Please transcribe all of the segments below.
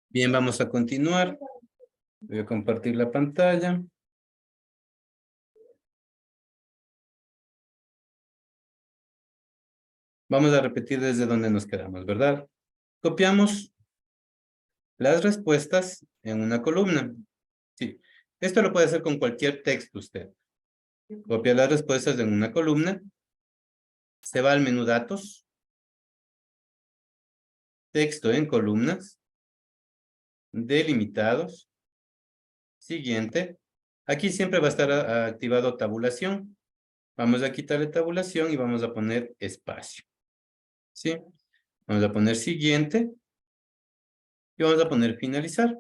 Bien, vamos a continuar. Voy a compartir la pantalla. Vamos a repetir desde donde nos quedamos, ¿verdad? Copiamos las respuestas en una columna. Sí, esto lo puede hacer con cualquier texto usted. Copia las respuestas en una columna. Se va al menú datos. Texto en columnas. Delimitados. Siguiente. Aquí siempre va a estar activado tabulación. Vamos a quitarle tabulación y vamos a poner espacio. ¿Sí? Vamos a poner siguiente. Y vamos a poner finalizar.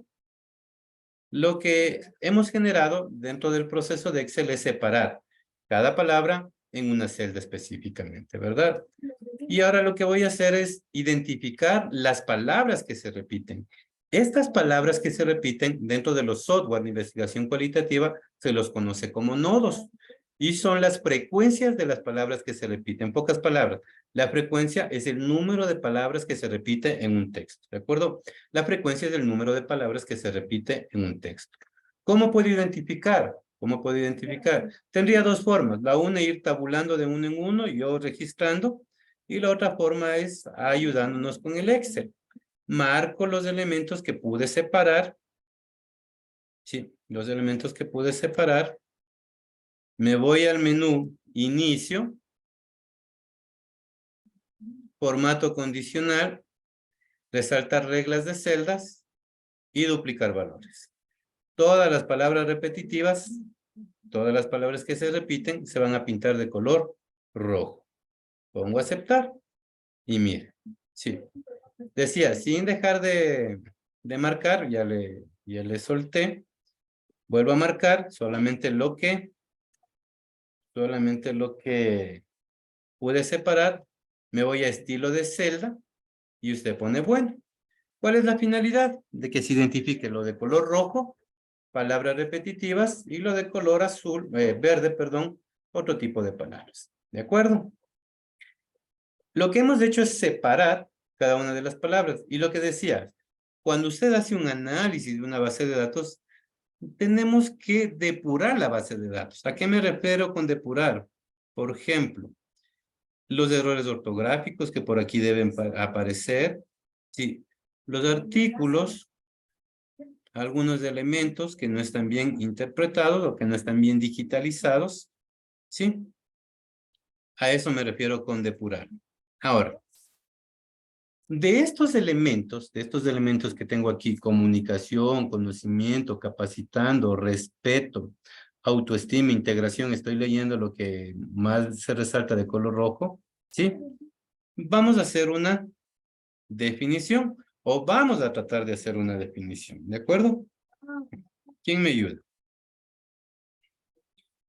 Lo que hemos generado dentro del proceso de Excel es separar cada palabra en una celda específicamente, ¿verdad? Y ahora lo que voy a hacer es identificar las palabras que se repiten. Estas palabras que se repiten dentro de los software de investigación cualitativa se los conoce como nodos y son las frecuencias de las palabras que se repiten. En pocas palabras, la frecuencia es el número de palabras que se repite en un texto, ¿de acuerdo? La frecuencia es el número de palabras que se repite en un texto. ¿Cómo puedo identificar? ¿Cómo puedo identificar? Tendría dos formas. La una, ir tabulando de uno en uno, yo registrando, y la otra forma es ayudándonos con el Excel. Marco los elementos que pude separar. Sí, los elementos que pude separar. Me voy al menú Inicio. Formato condicional. Resaltar reglas de celdas. Y duplicar valores. Todas las palabras repetitivas, todas las palabras que se repiten, se van a pintar de color rojo. Pongo aceptar. Y mire, sí. Decía, sin dejar de marcar, ya le solté. Vuelvo a marcar solamente lo que pude separar. Me voy a estilo de celda y usted pone bueno. ¿Cuál es la finalidad? De que se identifique lo de color rojo, palabras repetitivas, y lo de color azul, verde, perdón, otro tipo de palabras. ¿De acuerdo? Lo que hemos hecho es separar cada una de las palabras. Y lo que decía, cuando usted hace un análisis de una base de datos, tenemos que depurar la base de datos. ¿A qué me refiero con depurar? Por ejemplo, los errores ortográficos que por aquí deben aparecer. Sí, los artículos, algunos elementos que no están bien interpretados o que no están bien digitalizados. Sí, a eso me refiero con depurar. Ahora, de estos elementos que tengo aquí, comunicación, conocimiento, capacitando, respeto, autoestima, integración, estoy leyendo lo que más se resalta de color rojo, ¿sí? Vamos a hacer una definición o vamos a tratar de hacer una definición, ¿de acuerdo? ¿Quién me ayuda?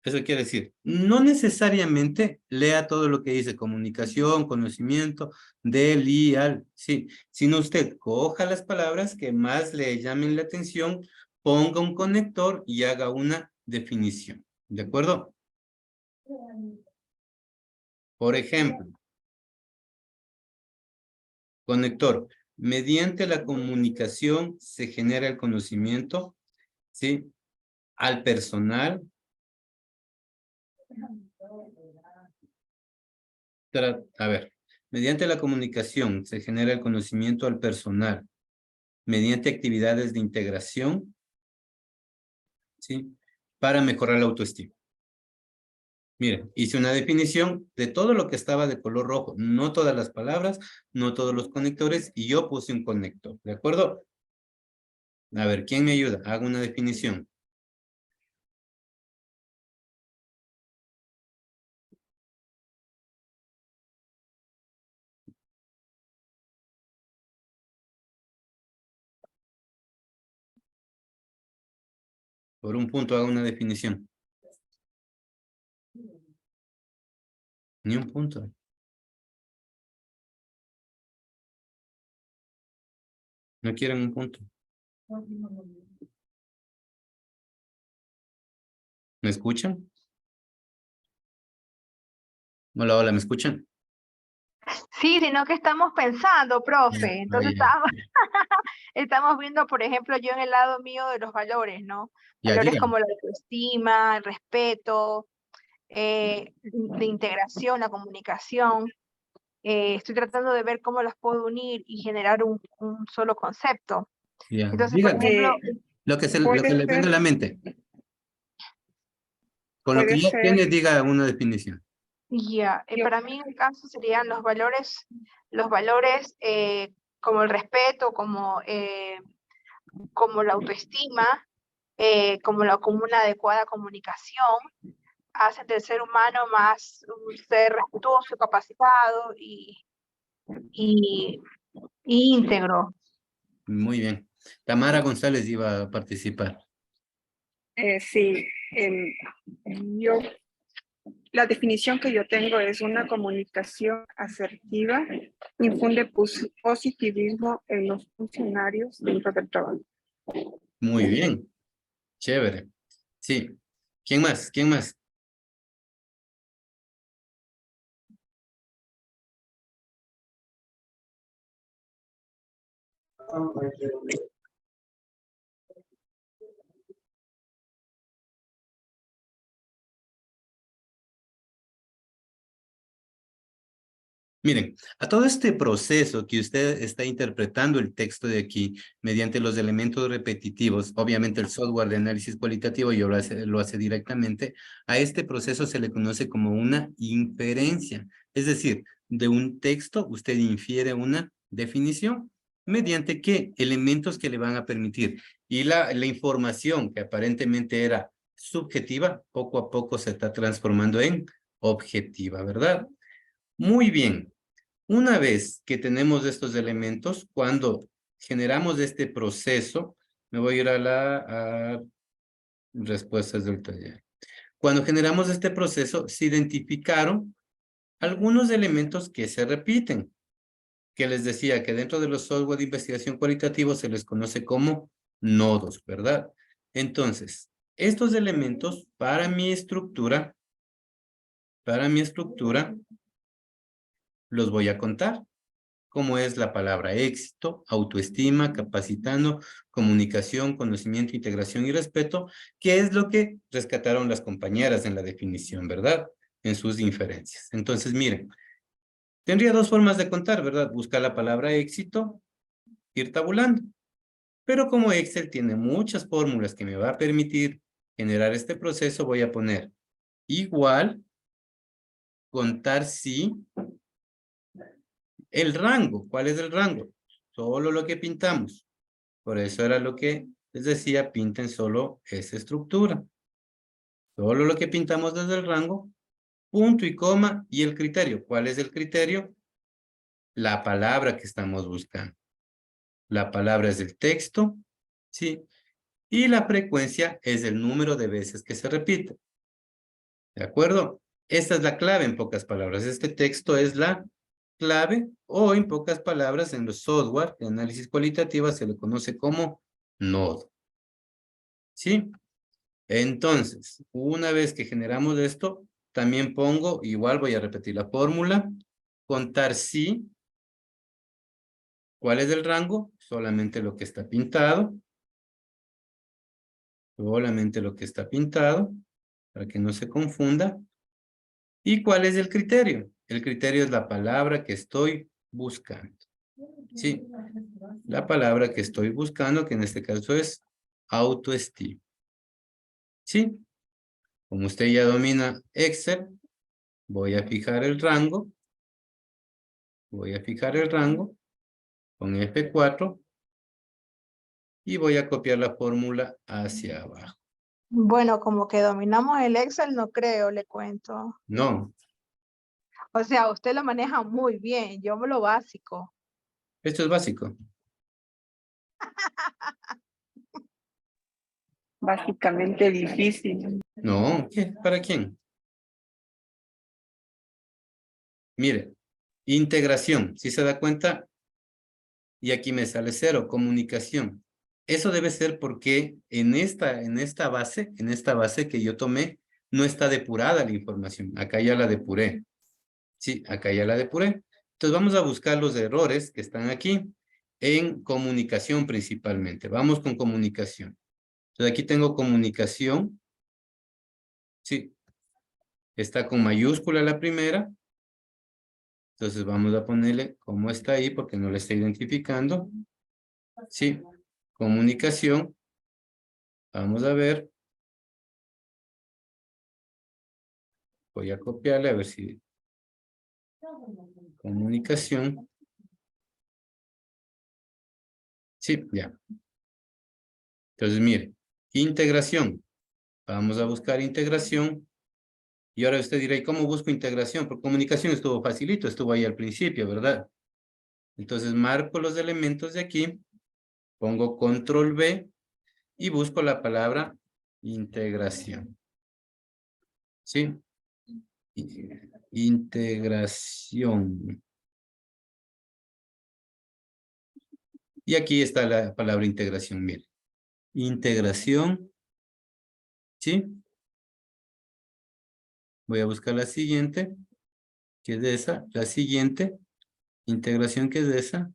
Eso quiere decir, no necesariamente lea todo lo que dice comunicación, conocimiento, del y al, sí, sino usted coja las palabras que más le llamen la atención, ponga un conector y haga una definición. ¿De acuerdo? Por ejemplo, conector. Mediante la comunicación se genera el conocimiento, ¿sí? Al personal. A ver, mediante la comunicación se genera el conocimiento al personal, mediante actividades de integración, ¿sí? Para mejorar la autoestima. Miren, hice una definición de todo lo que estaba de color rojo, no todas las palabras, no todos los conectores, y yo puse un conector, ¿de acuerdo? A ver, ¿quién me ayuda? Hago una definición. Por un punto hago una definición. Ni un punto. No quieren un punto. ¿Me escuchan? Hola, hola, ¿me escuchan? Sí, sino que estamos pensando, profe. Entonces Ya, estamos viendo, por ejemplo, yo en el lado mío de los valores, ¿no? ya, Valores dígame. como la autoestima, el respeto, la integración, la comunicación. Estoy tratando de ver cómo las puedo unir y generar un solo concepto. Ya, Entonces, por dígame. ejemplo, Lo que Puede le venga a ser, la mente. Con lo que puede ya ser, tiene, diga una definición. ya, yo, para mí en el caso serían los valores como el respeto, como la autoestima, como una adecuada comunicación, hacen del ser humano más un ser respetuoso, capacitado y íntegro. Muy bien. Tamara González iba a participar. sí, yo, la definición que yo tengo es una comunicación asertiva, infunde positivismo en los funcionarios dentro del trabajo. Muy bien. Chévere. Sí. ¿Quién más? ¿Quién más? Miren, a todo este proceso que usted está interpretando el texto de aquí mediante los elementos repetitivos, obviamente el software de análisis cualitativo yo lo hace directamente, a este proceso se le conoce como una inferencia. Es decir, de un texto usted infiere una definición mediante qué elementos que le van a permitir. Y la información que aparentemente era subjetiva, poco a poco se está transformando en objetiva, ¿verdad? Muy bien. Una vez que tenemos estos elementos, cuando generamos este proceso, me voy a ir a respuestas del taller. Cuando generamos este proceso, se identificaron algunos elementos que se repiten, que les decía que dentro de los software de investigación cualitativos se les conoce como nodos, ¿verdad? Entonces, estos elementos para mi estructura, los voy a contar, como es la palabra éxito, autoestima, capacitando, comunicación, conocimiento, integración y respeto, que es lo que rescataron las compañeras en la definición, ¿verdad? En sus inferencias. Entonces, miren, tendría dos formas de contar, ¿verdad? Buscar la palabra éxito, ir tabulando. Pero como Excel tiene muchas fórmulas que me va a permitir generar este proceso, voy a poner igual, contar si el rango. ¿Cuál es el rango? Solo lo que pintamos. Por eso era lo que les decía, pinten solo esa estructura. Solo lo que pintamos desde el rango, punto y coma, y el criterio. ¿Cuál es el criterio? La palabra que estamos buscando. La palabra es el texto, ¿sí? Y la frecuencia es el número de veces que se repite. ¿De acuerdo? Esta es la clave en pocas palabras. Este texto es la clave, o en pocas palabras, en los software de análisis cualitativa se le conoce como nodo. ¿Sí? Entonces, una vez que generamos esto, también pongo, igual voy a repetir la fórmula, contar si, ¿cuál es el rango? Solamente lo que está pintado. Solamente lo que está pintado, para que no se confunda. ¿Y cuál es el criterio? El criterio es la palabra que estoy buscando. Sí, la palabra que estoy buscando, que en este caso es autoestima. Sí, como usted ya domina Excel, voy a fijar el rango. Voy a fijar el rango con F4 y voy a copiar la fórmula hacia abajo. Bueno, como que dominamos el Excel, no creo, le cuento. No, O sea, usted lo maneja muy bien, yo lo básico. esto es básico. Básicamente difícil. No, ¿qué? ¿Para quién? Mire, integración, si se da cuenta, y aquí me sale 0, comunicación. Eso debe ser porque en esta base que yo tomé, no está depurada la información. Acá ya la depuré. Sí, acá ya la depuré. Entonces vamos a buscar los errores que están aquí en comunicación principalmente. Vamos con comunicación. Entonces aquí tengo comunicación. Sí. Está con mayúscula la primera. Entonces vamos a ponerle cómo está ahí porque no le está identificando. Sí. Comunicación. Vamos a ver. Voy a copiarle a ver si... Comunicación. Sí, ya. Entonces, mire, integración. Vamos a buscar integración. Y ahora usted dirá, ¿y cómo busco integración? Por comunicación estuvo facilito, estuvo ahí al principio, ¿verdad? Entonces, marco los elementos de aquí, pongo control V y busco la palabra integración. ¿Sí? Integración. Y aquí está la palabra integración, mire. Integración. ¿Sí? Voy a buscar la siguiente, que es esa. La siguiente, integración, que es esa.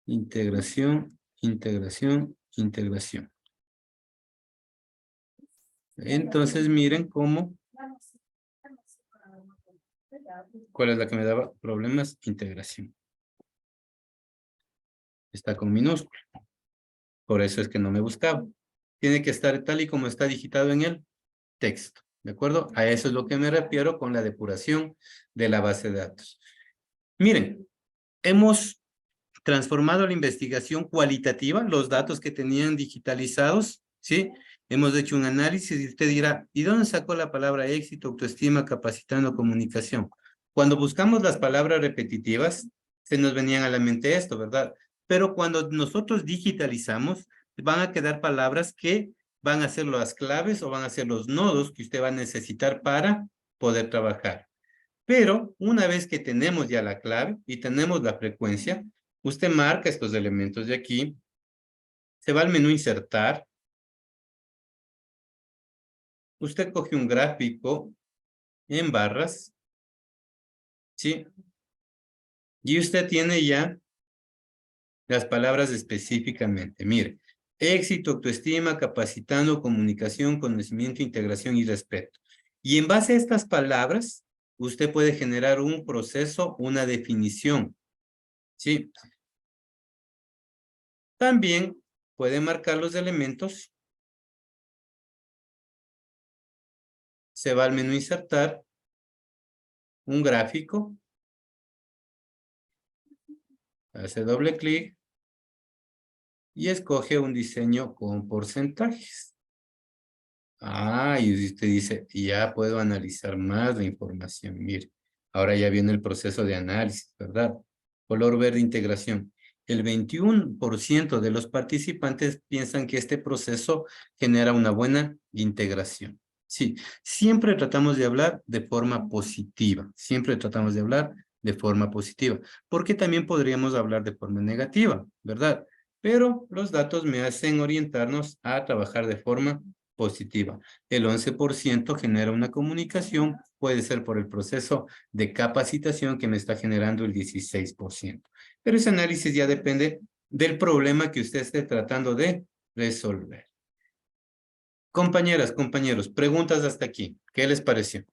Integración, integración, integración. Entonces, miren cómo. ¿Cuál es la que me daba problemas? Integración. Está con minúscula. Por eso es que no me buscaba. Tiene que estar tal y como está digitado en el texto. ¿De acuerdo? A eso es lo que me refiero con la depuración de la base de datos. Miren, hemos transformado la investigación cualitativa, los datos que tenían digitalizados, ¿sí? Hemos hecho un análisis y usted dirá, ¿y dónde sacó la palabra éxito, autoestima, capacitando, comunicación? Cuando buscamos las palabras repetitivas, se nos venían a la mente esto, ¿verdad? Pero cuando nosotros digitalizamos, van a quedar palabras que van a ser las claves o van a ser los nodos que usted va a necesitar para poder trabajar. Pero una vez que tenemos ya la clave y tenemos la frecuencia, usted marca estos elementos de aquí, se va al menú insertar, usted coge un gráfico en barras, ¿sí? Y usted tiene ya las palabras específicamente. Mire, éxito, autoestima, capacitando, comunicación, conocimiento, integración y respeto. Y en base a estas palabras, usted puede generar un proceso, una definición, ¿sí? También puede marcar los elementos. Se va al menú insertar, un gráfico, hace doble clic y escoge un diseño con porcentajes. Ah, y usted dice, ya puedo analizar más la información. Mire, ahora ya viene el proceso de análisis, ¿verdad? Color verde, integración. El 21% de los participantes piensan que este proceso genera una buena integración. Sí, siempre tratamos de hablar de forma positiva. Siempre tratamos de hablar de forma positiva. Porque también podríamos hablar de forma negativa, ¿verdad? Pero los datos me hacen orientarnos a trabajar de forma positiva. El 11% genera una comunicación, puede ser por el proceso de capacitación que me está generando el 16%. Pero ese análisis ya depende del problema que usted esté tratando de resolver. Compañeras, compañeros, preguntas hasta aquí. ¿Qué les pareció?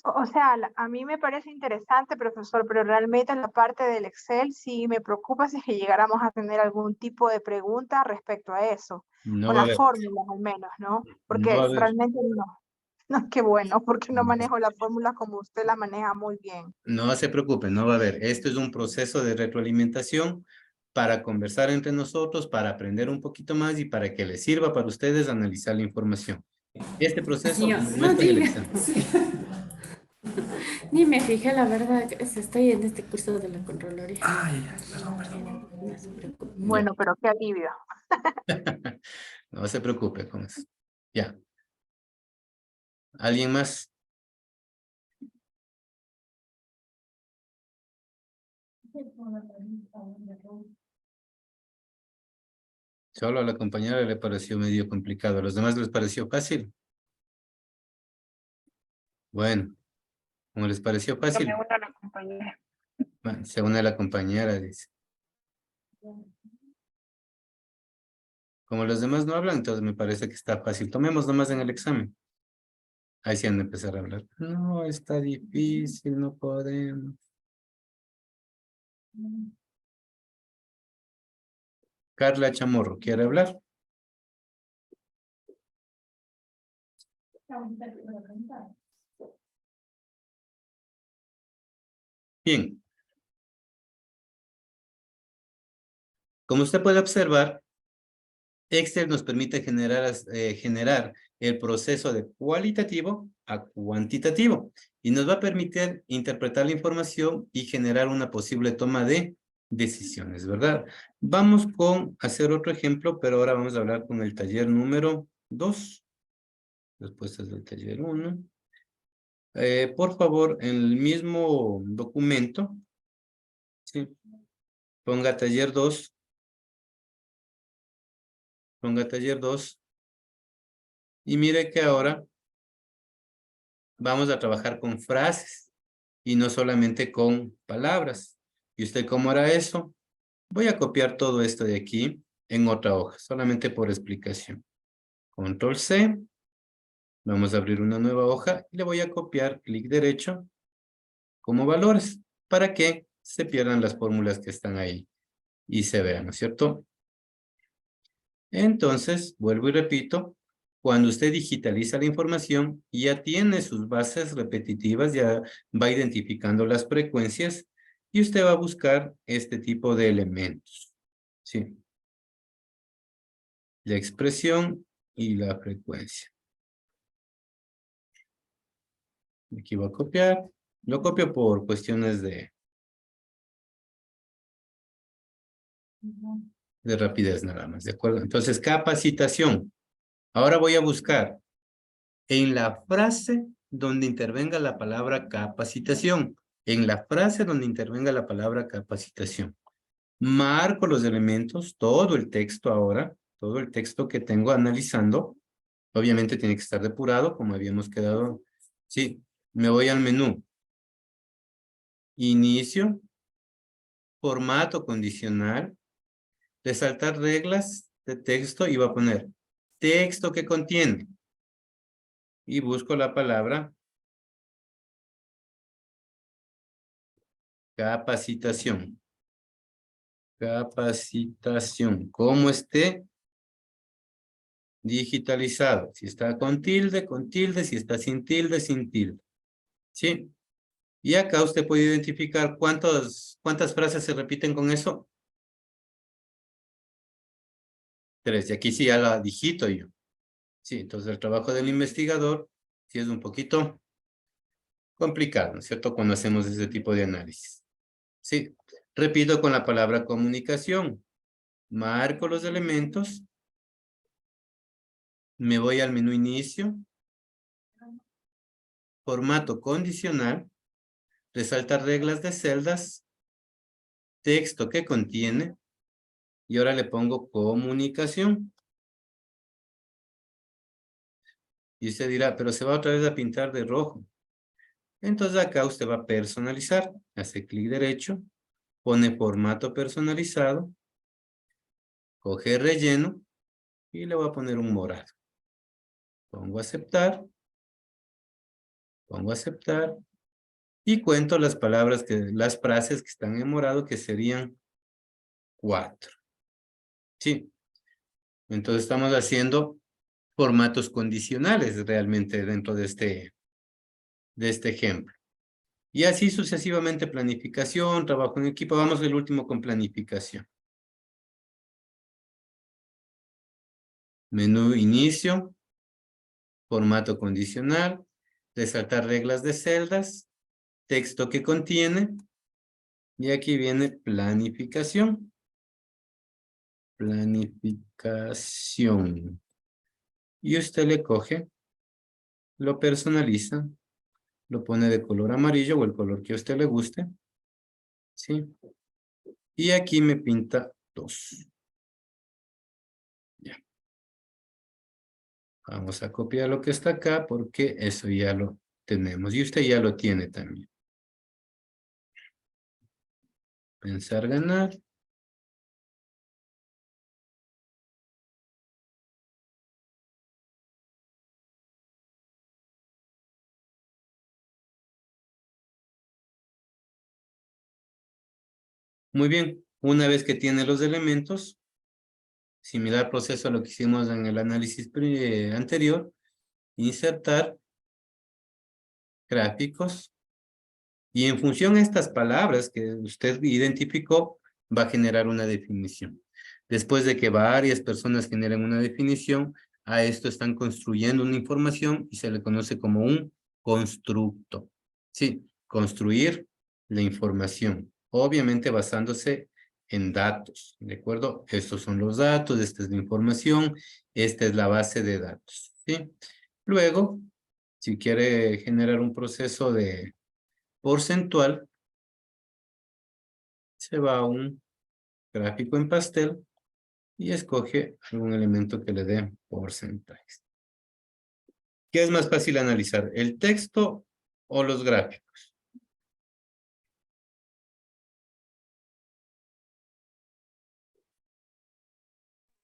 O sea, a mí me parece interesante, profesor, pero realmente en la parte del Excel sí me preocupa si es que llegáramos a tener algún tipo de pregunta respecto a eso, No o va a las haber. fórmulas al menos, ¿no? No va a Porque haber. realmente no. No, qué bueno, porque no manejo las fórmulas como usted las maneja muy bien. No se preocupen, no va a haber. Esto es un proceso de retroalimentación para conversar entre nosotros, para aprender un poquito más y para que les sirva para ustedes analizar la información. Este proceso Señor, no no está en el diga. examen. Sí. Ni me fijé, la verdad, estoy en este curso de la Contraloría. Ay, perdón, perdón. No se preocupe. Ya. Bueno, pero qué alivio. No se preocupe con eso. Ya. ¿Alguien más? Solo a la compañera le pareció medio complicado. ¿A los demás les pareció fácil? Bueno. ¿Cómo les pareció Yo fácil? me uno a la compañera. Bueno, se une la compañera, dice. Como los demás no hablan, entonces me parece que está fácil. Tomemos nomás en el examen. Ahí sí han de empezar a hablar. No, está difícil, no podemos. Carla Chamorro, ¿quiere hablar? Bien. Como usted puede observar, Excel nos permite generar el proceso de cualitativo a cuantitativo y nos va a permitir interpretar la información y generar una posible toma de decisiones, ¿verdad? Vamos con hacer otro ejemplo, pero ahora vamos a hablar con el taller número 2. Respuestas del taller 1. Por favor, en el mismo documento, ¿sí? Ponga taller 2. Ponga taller 2. Y mire que ahora vamos a trabajar con frases y no solamente con palabras. ¿Y usted cómo hará eso? Voy a copiar todo esto de aquí en otra hoja, solamente por explicación. Control C. Vamos a abrir una nueva hoja y le voy a copiar clic derecho como valores para que se pierdan las fórmulas que están ahí y se vean, ¿no es cierto? Entonces, vuelvo y repito, cuando usted digitaliza la información, ya tiene sus bases repetitivas, ya va identificando las frecuencias y usted va a buscar este tipo de elementos. ¿Sí? La expresión y la frecuencia. Aquí voy a copiar. Lo copio por cuestiones de rapidez nada más, ¿de acuerdo? Entonces, capacitación. Ahora voy a buscar en la frase donde intervenga la palabra capacitación. En la frase donde intervenga la palabra capacitación. Marco los elementos, todo el texto ahora, todo el texto que tengo analizando. Obviamente tiene que estar depurado, como habíamos quedado. Sí, me voy al menú. Inicio. Formato condicional. Resaltar reglas de texto y va a poner texto que contiene. Y busco la palabra capacitación. Capacitación. ¿Cómo esté digitalizado? Si está con tilde, si está sin tilde, sin tilde. ¿Sí? Y acá usted puede identificar cuántas frases se repiten con eso. 3. Y aquí sí ya la digito yo. Sí, entonces el trabajo del investigador sí es un poquito complicado, ¿no es cierto? Cuando hacemos ese tipo de análisis. Sí. Repito con la palabra comunicación. Marco los elementos. Me voy al menú inicio. Formato condicional. Resaltar reglas de celdas. Texto que contiene. Y ahora le pongo comunicación. Y usted dirá, pero se va otra vez a pintar de rojo. Entonces acá usted va a personalizar. Hace clic derecho. Pone formato personalizado. Coge relleno. Y le voy a poner un morado. Pongo aceptar. Pongo aceptar. Y cuento las palabras, las frases que están en morado, que serían 4. Sí. Entonces estamos haciendo formatos condicionales realmente dentro de este ejemplo. Y así sucesivamente planificación, trabajo en equipo. Vamos al último con planificación. Menú inicio. Formato condicional. Resaltar reglas de celdas. Texto que contiene. Y aquí viene planificación. Planificación. Y usted le coge, lo personaliza, lo pone de color amarillo o el color que a usted le guste. ¿Sí? Y aquí me pinta 2. Ya. Vamos a copiar lo que está acá porque eso ya lo tenemos. Y usted ya lo tiene también. Pensar, ganar. Muy bien. Una vez que tiene los elementos, similar proceso a lo que hicimos en el análisis anterior, insertar gráficos. Y en función a estas palabras que usted identificó, va a generar una definición. Después de que varias personas generen una definición, a esto están construyendo una información y se le conoce como un constructo. Sí, construir la información, obviamente basándose en datos, ¿de acuerdo? Estos son los datos, esta es la información, esta es la base de datos, ¿sí? Luego, si quiere generar un proceso de porcentual, se va a un gráfico en pastel y escoge algún elemento que le dé porcentajes. ¿Qué es más fácil analizar, el texto o los gráficos?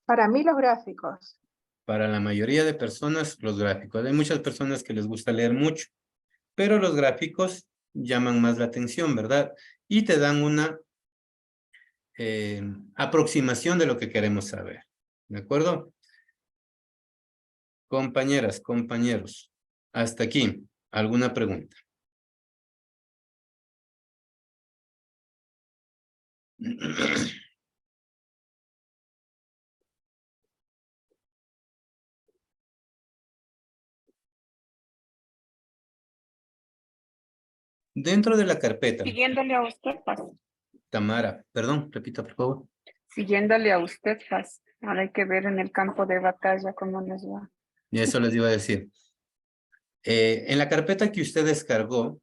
Para mí los gráficos. Para la mayoría de personas, los gráficos. Hay muchas personas que les gusta leer mucho, pero los gráficos llaman más la atención, ¿verdad? Y te dan una aproximación de lo que queremos saber. ¿De acuerdo? Compañeras, compañeros, hasta aquí, ¿alguna pregunta? Dentro de la carpeta, Siguiéndole a usted, Paz. Tamara, perdón, repita por favor. Siguiéndole a usted, Paz. Ahora hay que ver en el campo de batalla cómo les va. Y eso les iba a decir. En la carpeta que usted descargó,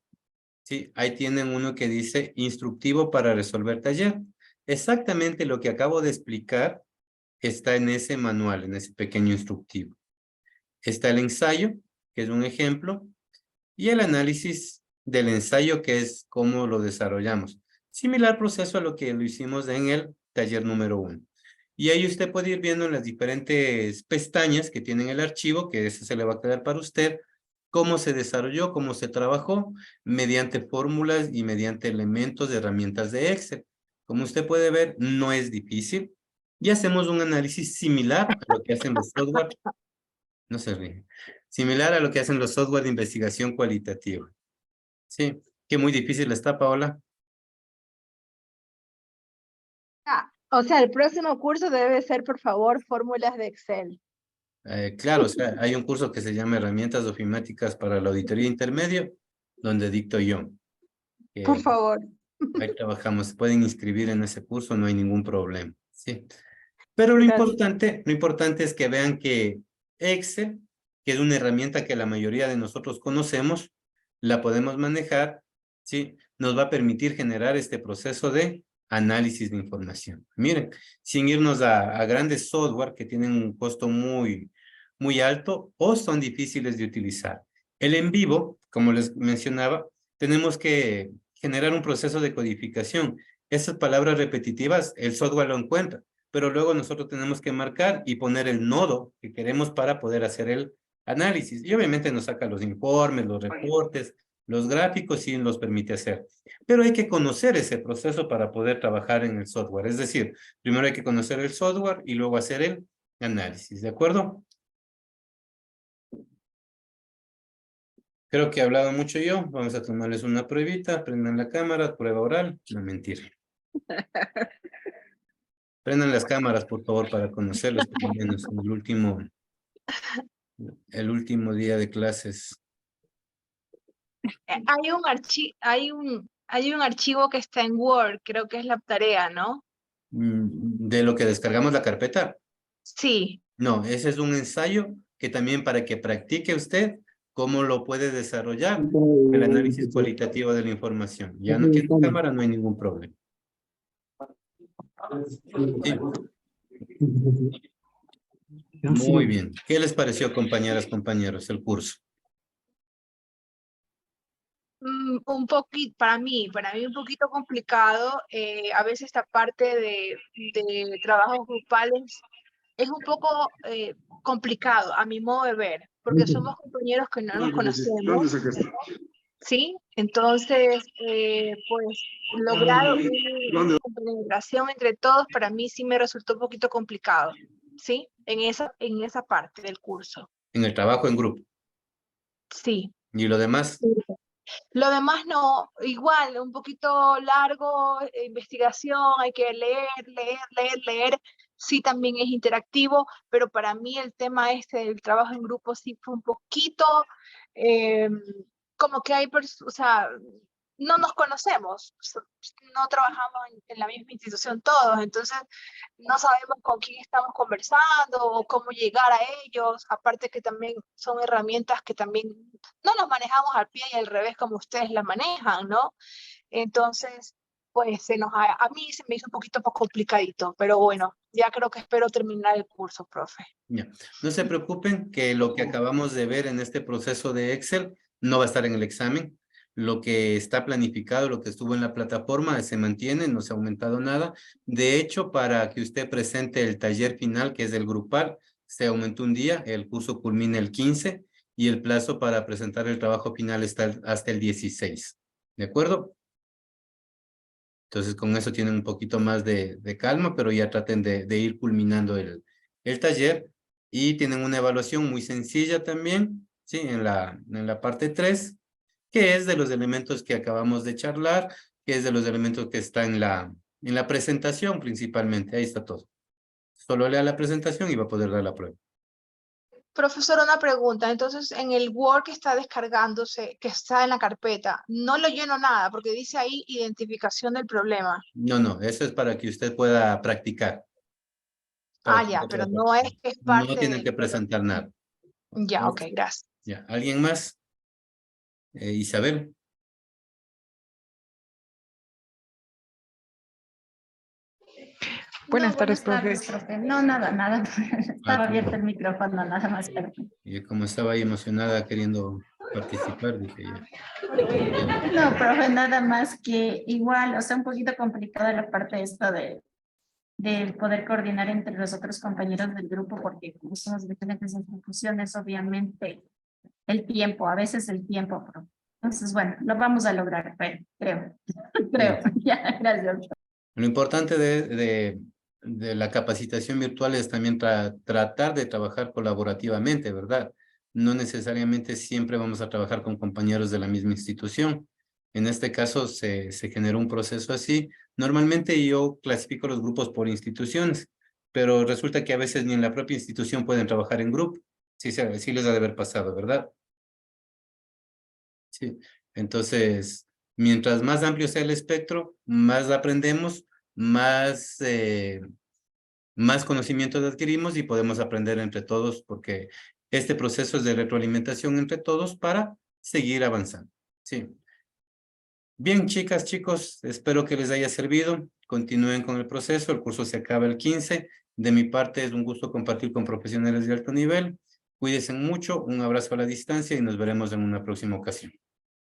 sí, ahí tienen uno que dice instructivo para resolver taller. Exactamente lo que acabo de explicar está en ese manual, en ese pequeño instructivo. Está el ensayo, que es un ejemplo, y el análisis del ensayo, que es cómo lo desarrollamos. Similar proceso a lo que lo hicimos en el taller número 1. Y ahí usted puede ir viendo en las diferentes pestañas que tienen el archivo, que ese se le va a quedar para usted, cómo se desarrolló, cómo se trabajó, mediante fórmulas y mediante elementos de herramientas de Excel. Como usted puede ver, no es difícil. Y hacemos un análisis similar a lo que hacen los software. No se ríe. Similar a lo que hacen los software de investigación cualitativa. Sí, que muy difícil está, Paola. O sea, el próximo curso debe ser, por favor, fórmulas de Excel. Claro, o sea, hay un curso que se llama Herramientas Ofimáticas para la Auditoría Intermedio, donde dicto yo. Por favor. Ahí trabajamos, se pueden inscribir en ese curso, no hay ningún problema, ¿sí? Pero lo importante es que vean que Excel, que es una herramienta que la mayoría de nosotros conocemos, la podemos manejar, ¿sí? Nos va a permitir generar este proceso de análisis de información. Miren, sin irnos a grandes software que tienen un costo muy alto o son difíciles de utilizar. El en vivo, como les mencionaba, tenemos que generar un proceso de codificación. Esas palabras repetitivas, el software lo encuentra, pero luego nosotros tenemos que marcar y poner el nodo que queremos para poder hacer el análisis. Y obviamente nos saca los informes, los reportes, los gráficos y los permite hacer. Pero hay que conocer ese proceso para poder trabajar en el software. Es decir, primero hay que conocer el software y luego hacer el análisis, ¿de acuerdo? Creo que he hablado mucho yo. Vamos a tomarles una pruebita. Prendan la cámara, prueba oral. No, mentira. Prendan las cámaras, por favor, para conocerlos, por lo menos en el último día de clases. Hay un archivo que está en Word, creo que es la tarea, ¿no? De lo que descargamos la carpeta. Sí. No, ese es un ensayo que también para que practique usted cómo lo puede desarrollar el análisis cualitativo de la información. Ya no tiene cámara, no hay ningún problema. Sí. Muy bien. ¿Qué les pareció, compañeras, compañeros, el curso? un poquito, para mí un poquito complicado. A veces esta parte de trabajos grupales es un poco complicado a mi modo de ver, porque somos compañeros que no nos conocemos, ¿sí? Entonces, pues lograr una compenetración entre todos para mí sí me resultó un poquito complicado, ¿sí? En esa parte del curso, En el trabajo en grupo. sí. ¿Y lo demás? Lo demás no, igual, un poquito largo, investigación, hay que leer. Sí, también es interactivo, pero para mí el tema del trabajo en grupo sí fue un poquito, como que o sea, no nos conocemos, no trabajamos en la misma institución todos, entonces no sabemos con quién estamos conversando o cómo llegar a ellos, aparte que también son herramientas que también no las manejamos al pie y al revés como ustedes las manejan, ¿no? Entonces, pues a mí se me hizo un poquito más complicadito, pero bueno, ya creo que espero terminar el curso, profe. Ya. No se preocupen que lo que acabamos de ver en este proceso de Excel no va a estar en el examen. Lo que está planificado, lo que estuvo en la plataforma se mantiene, no se ha aumentado nada. De hecho, para que usted presente el taller final, que es el grupal, se aumentó un día, el curso culmina el 15 y el plazo para presentar el trabajo final está hasta el 16. ¿De acuerdo? Entonces, con eso tienen un poquito más de calma, pero ya traten de ir culminando el taller. Y tienen una evaluación muy sencilla también, ¿sí? En la parte 3, que es de los elementos que acabamos de charlar, que es de los elementos que está en la presentación principalmente. Ahí está todo. Solo lea la presentación y va a poder dar la prueba. Profesor, una pregunta. Entonces, en el Word que está descargándose, que está en la carpeta, no lo lleno nada porque dice ahí identificación del problema. No, eso es para que usted pueda practicar. Ya, pero no es que es parte No tienen que presentar nada. Ya, ok, gracias. Ya, ¿alguien más? Isabel. Buenas tardes, profe. No, nada. Estaba abierto el micrófono, nada más. Pero... Y como estaba ahí emocionada queriendo participar, dije ya. No, profe, nada más que igual, o sea, un poquito complicada la parte esta de poder coordinar entre los otros compañeros del grupo, porque como somos de diferentes instituciones, obviamente a veces el tiempo, pero entonces, bueno, lo vamos a lograr, creo. Ya, gracias. Lo importante de la capacitación virtual es también tratar de trabajar colaborativamente, ¿verdad? No necesariamente siempre vamos a trabajar con compañeros de la misma institución. En este caso se generó un proceso así. Normalmente yo clasifico los grupos por instituciones, pero resulta que a veces ni en la propia institución pueden trabajar en grupo. Sí les ha de haber pasado, ¿verdad? Sí. Entonces, mientras más amplio sea el espectro, más aprendemos, más conocimientos adquirimos y podemos aprender entre todos, porque este proceso es de retroalimentación entre todos para seguir avanzando. Sí. Bien, chicas, chicos, espero que les haya servido. Continúen con el proceso. El curso se acaba el 15. De mi parte, es un gusto compartir con profesionales de alto nivel. Cuídense mucho. Un abrazo a la distancia y nos veremos en una próxima ocasión.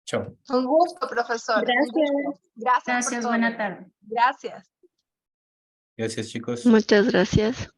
Chao. Un gusto, profesor. Gracias. Gracias por Gracias, todo. buena tarde. Gracias. Gracias, chicos. Muchas gracias.